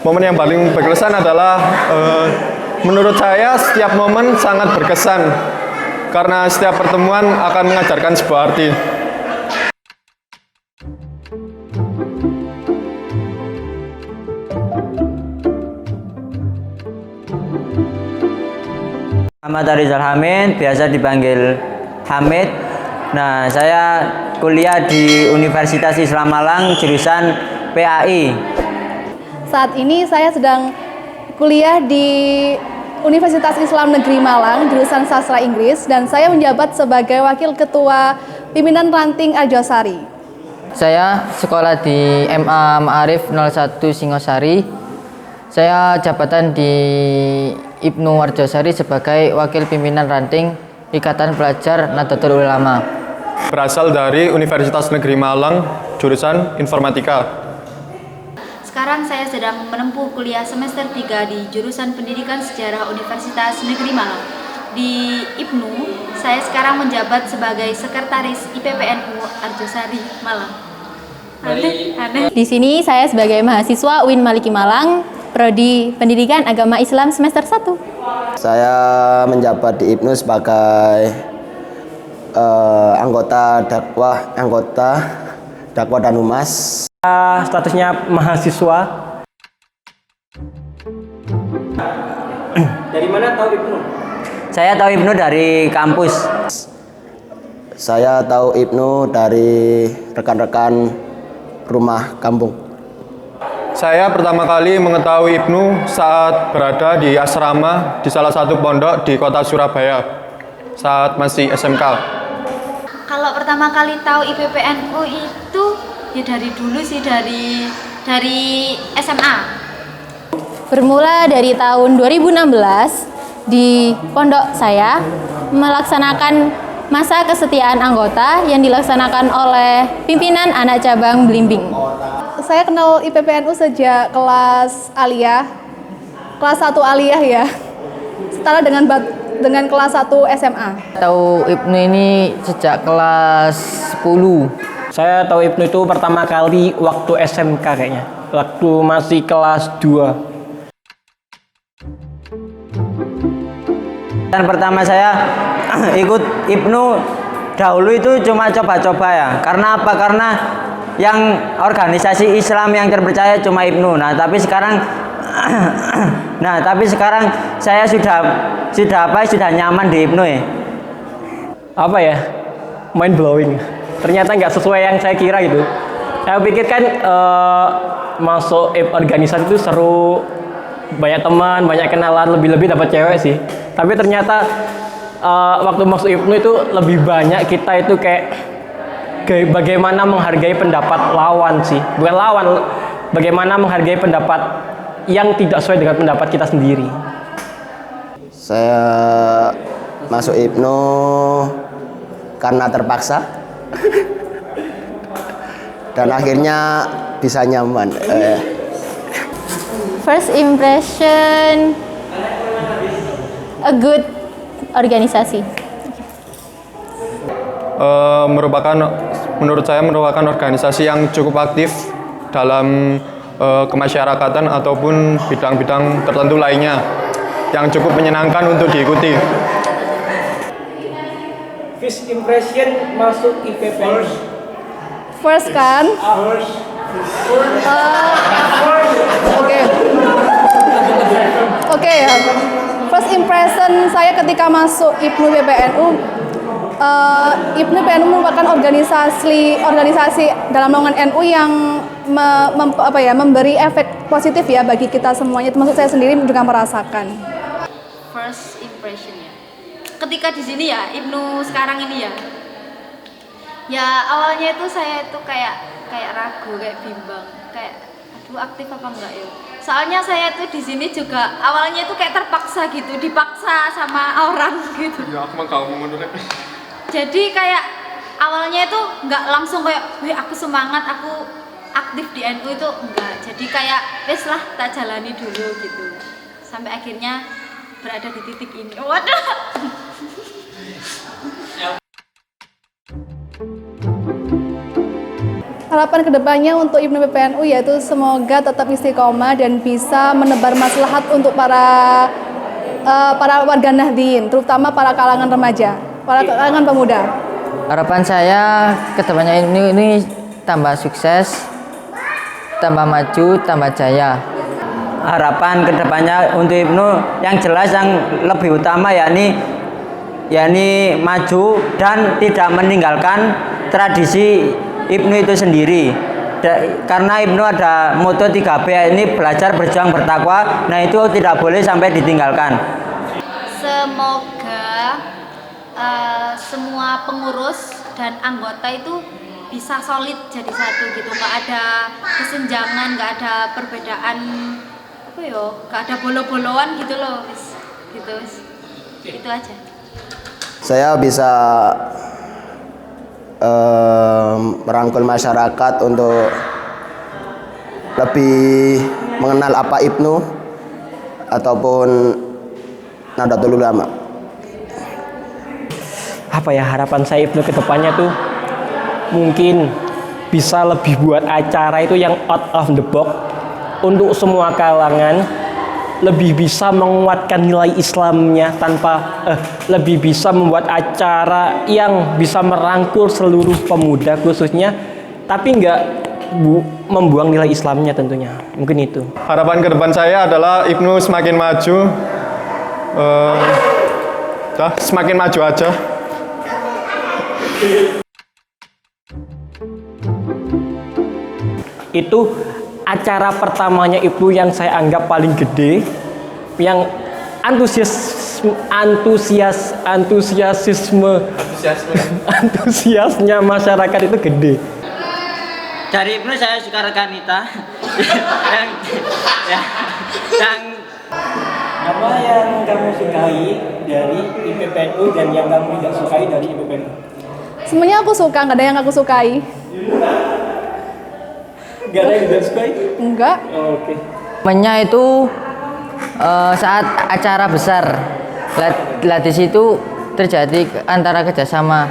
Momen yang paling berkesan adalah menurut saya setiap momen sangat berkesan karena setiap pertemuan akan mengajarkan sebuah arti. Muhammad Rizal Hamid, biasa dipanggil Hamid. Nah, saya kuliah di Universitas Islam Malang, jurusan PAI. Saat ini saya sedang kuliah di Universitas Islam Negeri Malang, jurusan Sastra Inggris, dan saya menjabat sebagai Wakil Ketua Pimpinan Ranting Arjosari. Saya sekolah di MA Ma'arif 01 Singosari. Saya jabatan di Ibnu Arjosari sebagai Wakil Pimpinan Ranting Ikatan Pelajar Nahdlatul Ulama. Berasal dari Universitas Negeri Malang, jurusan Informatika. Sekarang saya sedang menempuh kuliah semester 3 di jurusan Pendidikan Sejarah Universitas Negeri Malang. Di IPNU, saya sekarang menjabat sebagai Sekretaris IPPNU Arjosari Malang. Aneh. Di sini saya sebagai mahasiswa UIN Maliki Malang, Prodi Pendidikan Agama Islam semester 1. Saya menjabat di IPNU sebagai anggota dakwah dan humas. Statusnya mahasiswa. Dari mana tahu IPNU? Saya tahu IPNU dari kampus. Saya tahu IPNU dari rekan-rekan rumah kampung. Saya pertama kali mengetahui IPNU saat berada di asrama di salah satu pondok di kota Surabaya saat masih SMK. Kalau pertama kali tahu IPPNU itu ya dari dulu sih, dari SMA. Bermula dari tahun 2016 di pondok saya melaksanakan masa kesetiaan anggota yang dilaksanakan oleh pimpinan anak cabang Blimbing. Saya kenal IPPNU sejak kelas aliyah, kelas 1 aliyah ya, setara dengan kelas 1 SMA. Tahu IPNU ini sejak kelas 10. Saya tahu IPNU itu pertama kali waktu SMK kayaknya. Waktu masih kelas 2. Dan pertama saya ikut IPNU dahulu itu cuma coba-coba ya. Karena apa? Karena yang organisasi Islam yang terpercaya cuma IPNU. Nah, tapi sekarang saya sudah nyaman di IPNU ya. Apa ya? Mind blowing. Ternyata nggak sesuai yang saya kira gitu. Saya pikir kan masuk organisasi itu seru, banyak teman, banyak kenalan, lebih-lebih dapat cewek sih. Tapi ternyata waktu masuk IPNU itu lebih banyak kita itu kayak bagaimana menghargai pendapat lawan sih. Bukan lawan, bagaimana menghargai pendapat yang tidak sesuai dengan pendapat kita sendiri. Saya masuk IPNU karena terpaksa. Dan akhirnya bisa nyaman. First impression, a good organisasi. Menurut saya merupakan organisasi yang cukup aktif dalam kemasyarakatan ataupun bidang-bidang tertentu lainnya yang cukup menyenangkan untuk diikuti. First impression masuk IPPNU. First kan? Oke ya. First impression saya ketika masuk IPNU PPNU, IPNU PPNU merupakan organisasi dalam naungan NU yang memberi efek positif ya bagi kita semuanya. Termasuk saya sendiri juga merasakan. First impression-nya. Ketika di sini ya, IPNU sekarang ini ya. Ya awalnya itu saya itu kayak ragu, kayak bimbang, kayak aduh aktif apa enggak ya. Soalnya saya tuh di sini juga awalnya itu kayak terpaksa gitu, dipaksa sama orang gitu. Ya aku mau mundur. Jadi kayak awalnya itu nggak langsung kayak, wih aku semangat, aku aktif di NU itu enggak. Jadi kayak wes lah tak jalani dulu gitu. Sampai akhirnya berada di titik ini. Waduh. harapan kedepannya untuk IPNU PPNU yaitu semoga tetap istiqomah dan bisa menebar maslahat untuk para warga Nahdien, terutama para kalangan remaja, para kalangan pemuda. Harapan saya kedepannya ini tambah sukses, tambah maju, tambah jaya. Harapan kedepannya untuk IPNU yang jelas yang lebih utama yakni maju dan tidak meninggalkan tradisi IPNU itu sendiri. Karena IPNU ada moto 3B ini belajar, berjuang, bertakwa. Nah itu tidak boleh sampai ditinggalkan. Semoga semua pengurus dan anggota itu bisa solid jadi satu gitu, nggak ada kesenjangan, nggak ada perbedaan nggak ada bolo-boloan gitu loh, gitu. Itu aja. Saya bisa merangkul masyarakat untuk lebih mengenal apa IPNU ataupun Nahdlatul Ulama. Apa ya harapan saya IPNU ke depannya tuh mungkin bisa lebih buat acara itu yang out of the box untuk semua kalangan, lebih bisa menguatkan nilai Islamnya lebih bisa membuat acara yang bisa merangkul seluruh pemuda khususnya, tapi nggak membuang nilai Islamnya tentunya. Mungkin itu. Harapan ke depan saya adalah IPNU semakin maju, semakin maju aja. Itu acara pertamanya IPNU yang saya anggap paling gede, yang antusiasnya masyarakat itu gede. Dari IPNU saya suka rekanita Apa yang kamu sukai dari IPPNU dan yang kamu tidak sukai dari IPPNU? Semuanya aku suka, nggak ada yang aku sukai. Gak ada yang tidak sukai? Enggak. Oh, oke. Momennya itu saat acara besar. Di situ terjadi antara kerjasama